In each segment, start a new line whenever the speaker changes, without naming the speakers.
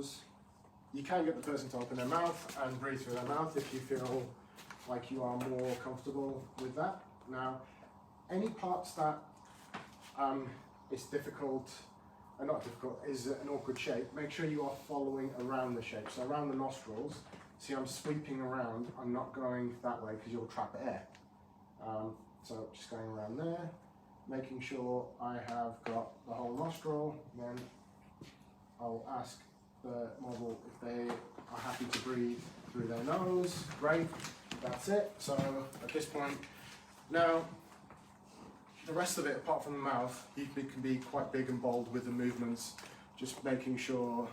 nose. You can get the person to open their mouth and breathe through their mouth if you feel like you are more comfortable with that. Now, any parts that is difficult, not difficult, is an awkward shape, make sure you are following around the shape. So around the nostrils, see I'm sweeping around, I'm not going that way because you'll trap air. So just going around there, making sure I have got the whole nostril, then I'll ask the model if they are happy to breathe through their nose. Great, that's it. So at this point, now the rest of it, apart from the mouth, you can be quite big and bold with the movements, just making sure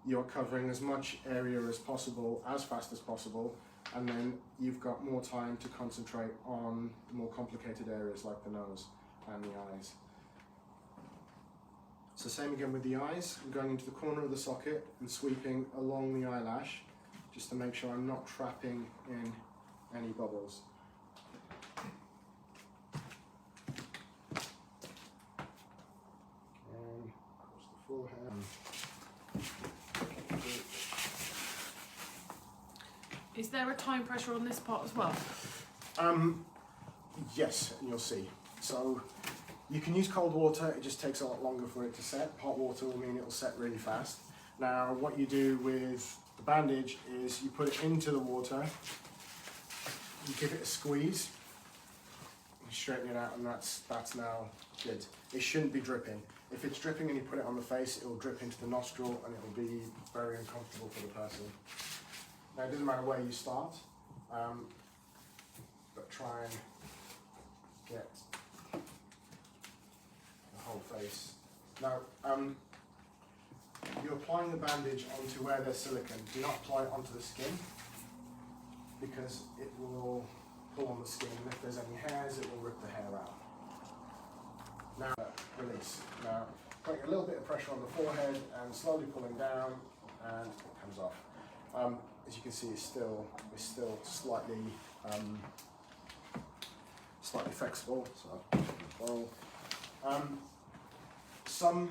you're covering as much area as possible, as fast as possible, and then you've got more time to concentrate on the more complicated areas like the nose and the eyes. So same again with the eyes. I'm going into the corner of the socket and sweeping along the eyelash just to make sure I'm not trapping in any bubbles. And across the forehead.
Is there a time pressure on this part as well?
Yes, and you'll see. So you can use cold water, it just takes a lot longer for it to set. Hot water will mean it'll set really fast. Now what you do with the bandage is you put it into the water, you give it a squeeze, you straighten it out, and that's now good. It shouldn't be dripping. If it's dripping and you put it on the face, it will drip into the nostril and it will be very uncomfortable for the person. Now it doesn't matter where you start, but try and get the whole face. Now, you're applying the bandage onto where there's silicone. Do not apply it onto the skin because it will pull on the skin, and if there's any hairs, it will rip the hair out. Now, release. Now, putting a little bit of pressure on the forehead and slowly pulling down, and it comes off. As you can see, it's still slightly flexible. So, some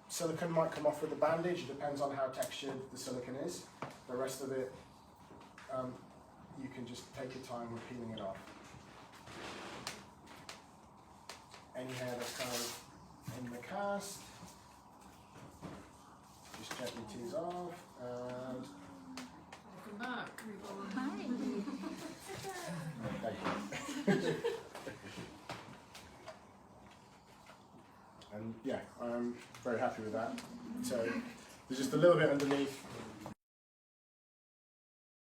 silicone might come off with the bandage. It depends on how textured the silicone is. The rest of it, you can just take your time with peeling it off. Any hair that's kind of in the cast, just gently tease off, and
Welcome back.
Hi.
thank you. And yeah, I'm very happy with that. So there's just a little bit underneath